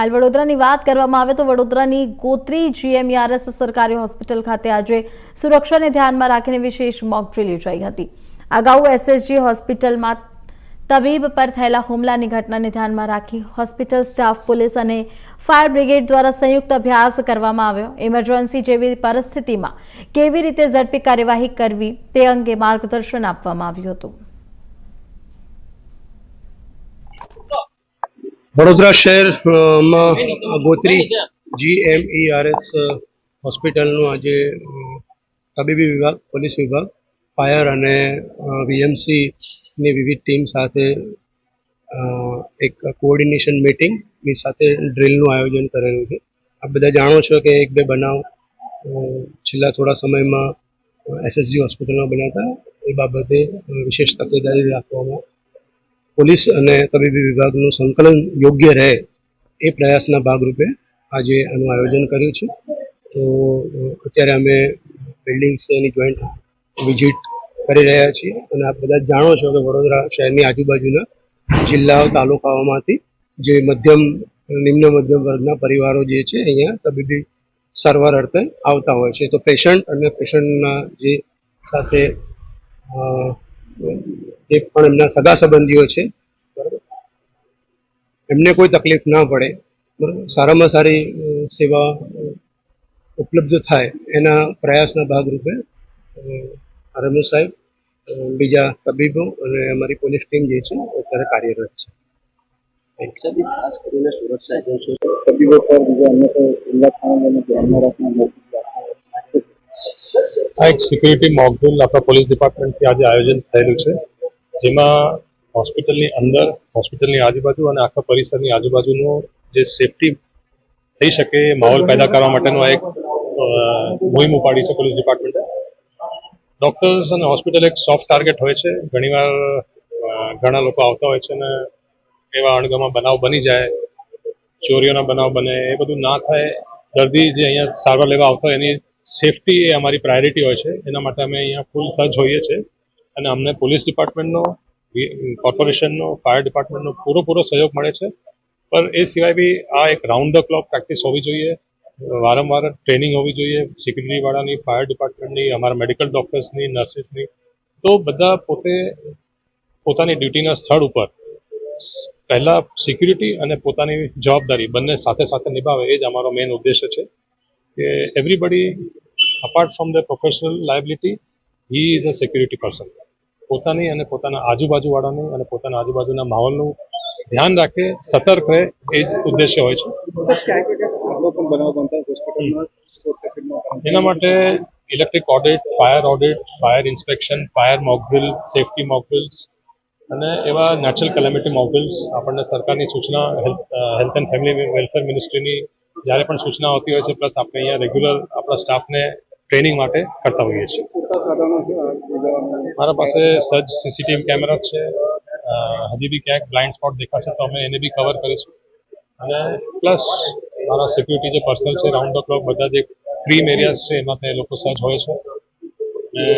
હાલ વડોદરાની વાત કરવામાં આવે તો વડોદરાની ગોત્રી GMERS સરકારી હોસ્પિટલ ખાતે આજે સુરક્ષાને ધ્યાનમાં રાખીને વિશેષ મોક ડ્રીલ યોજાઈ હતી। અગાઉ SSG હોસ્પિટલમાં તબીબ પર થયેલા હુમલાની ઘટનાને ધ્યાનમાં રાખી હોસ્પિટલ સ્ટાફ, પોલીસ અને ફાયર બ્રિગેડ દ્વારા સંયુક્ત અભ્યાસ કરવામાં આવ્યો। ઇમરજન્સી જેવી પરિસ્થિતિમાં કેવી રીતે ઝડપી કાર્યવાહી કરવી તે અંગે માર્ગદર્શન આપવામાં આવ્યું હતું। વડોદરા શહેરમાં ગોત્રી GMERS હોસ્પિટલનું આજે તબીબી વિભાગ, પોલીસ વિભાગ, ફાયર અને VMC ની વિવિધ ટીમ સાથે એક કોઓર્ડિનેશન મીટિંગની સાથે ડ્રીલનું આયોજન કરેલું છે। આપ બધા જાણો છો કે એક બે બનાવ છેલ્લા થોડા સમયમાં SSG હોસ્પિટલમાં બન્યા હતા। એ બાબતે વિશેષ તકેદારી રાખવામાં પોલીસ અને તબીબી વિભાગનું સંકલન યોગ્ય રહે એ પ્રયાસના ભાગરૂપે આજે આનું આયોજન કર્યું છે। તો અત્યારે અમે બિલ્ડિંગ્સ એની જોઈન્ટ વિઝિટ કરી રહ્યા છીએ અને આપ બધા જાણો છો કે વડોદરા શહેરની આજુબાજુના જિલ્લાઓ, તાલુકાઓમાંથી જે નિમ્ન મધ્યમ વર્ગના પરિવારો જે છે અહીંયા તબીબી સારવાર અર્થે આવતા હોય છે। તો પેશન્ટ અને પેશન્ટના જે સાથે જે પણ એમના સગા સંબંધીઓ છે, બરાબર, એમને કોઈ તકલીફ ના પડે, બરાબર, સારામાં સારી સેવા ઉપલબ્ધ થાય એના પ્રયાસના ભાગરૂપે RMO સાહેબ, બીજા તબીબો અને અમારી પોલીસ ટીમ જે છે અત્યારે કાર્યરત છે। ખાસ કરીને સુરક્ષા એજન્સીઓ તબીબો પર બીજા અન્ય કોઈ હુમલા થવાને ધ્યાનમાં રાખીને આ એક સિક્યુરિટી મોક ડ્રીલ આપણા પોલીસ ડિપાર્ટમેન્ટથી આજે આયોજન થયેલું છે, જેમાં હોસ્પિટલની અંદર, હોસ્પિટલની આજુબાજુ અને આખા પરિસરની આજુબાજુનો જે સેફટી થઈ શકે એ માહોલ પેદા કરવા માટેનો એક મુહિમ ઉપાડી છે પોલીસ ડિપાર્ટમેન્ટે। ડૉક્ટર્સ અને હોસ્પિટલ એક સોફ્ટ ટાર્ગેટ હોય છે। ઘણીવાર ઘણા લોકો આવતા હોય છે અને એવા અણગમા બનાવ બની જાય, ચોરીઓના બનાવ બને, એ બધું ના થાય। દર્દી જે અહીંયા સારવાર લેવા આવતા હોય એની સેફટી એ અમારી પ્રાયોરિટી હોય છે। એના માટે અમે અહીંયા ફૂલ સજ્જ હોઈએ છીએ અને અમને પોલીસ ડિપાર્ટમેન્ટનો, કોર્પોરેશનનો, ફાયર ડિપાર્ટમેન્ટનો પૂરો સહયોગ મળે છે। પણ એ સિવાય બી આ એક રાઉન્ડ ધ ક્લોક પ્રેક્ટિસ હોવી જોઈએ, વારંવાર ટ્રેનિંગ હોવી જોઈએ સિક્યુરિટીવાળાની, ફાયર ડિપાર્ટમેન્ટની, અમારા મેડિકલ ડૉક્ટર્સની, નર્સિસની। તો બધા પોતાની ડ્યુટીના સ્થળ ઉપર પહેલાં સિક્યુરિટી અને પોતાની જવાબદારી બંને સાથે નિભાવે, એ જ અમારો મેઇન ઉદ્દેશ્ય છે કે everybody apart from the professional liability he is a security person. પોતાની અને પોતાના આજુબાજુવાળાનું અને પોતાના આજુબાજુના માહોલનું ધ્યાન રાખે, સતર્ક રહે, એ જ ઉદ્દેશ્ય હોય છે। એના માટે electric audit, fire inspection, fire mock drill, safety mock drills અને એવા નેચરલ કેલેમિટી મોક ડ્રીલ્સ આપણને સરકારની સૂચના, હેલ્થ એન્ડ ફેમિલી વેલફેર મિનિસ્ટ્રીની જ્યારે પણ સૂચના આવતી હોય છે, પ્લસ આપણે અહીંયા રેગ્યુલર આપણા સ્ટાફને ટ્રેનિંગ માટે કરતા હોઈએ છીએ। મારા પાસે સજ્જ CCTV કેમેરા છે। હજી બી ક્યાંક બ્લાઇન્ડ સ્પોટ દેખાશે તો અમે એને બી કવર કરીશું અને પ્લસ મારા સિક્યુરિટી જે પર્સનલ છે રાઉન્ડ ધ ક્લોક બધા જે ક્રીમ એરિયાઝ છે એમાં તે લોકો સજ્જ હોય છે અને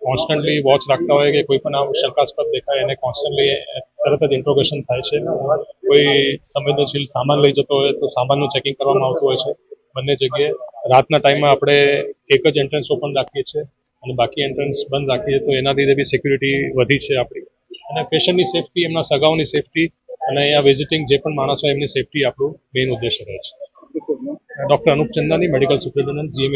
કોન્સ્ટન્ટલી વોચ રાખતા હોય કે કોઈ પણ આમ શંકાસ્પદ દેખાય એને કોન્સ્ટન્ટલી તરત જ ઇન્ટ્રોગેશન થાય છે। કોઈ સંવેદનશીલ સામાન લઈ જતો હોય તો સામાનનું ચેકિંગ કરવામાં આવતું હોય છે બંને જગ્યાએ। રાતના ટાઈમમાં આપણે એક જ એન્ટ્રન્સ ઓપન રાખીએ છીએ અને બાકી એન્ટ્રન્સ બંધ રાખીએ, તો એના લીધે બી સિક્યુરિટી વધી છે આપણી અને પેશન્ટની સેફટી, એમના સગાઓની સેફટી અને અહીંયા વિઝિટિંગ જે પણ માણસો એમની સેફટી આપણું મેઇન ઉદ્દેશ્ય રહે છે। Doctor Anup Chandani, medical superintendent GMERS।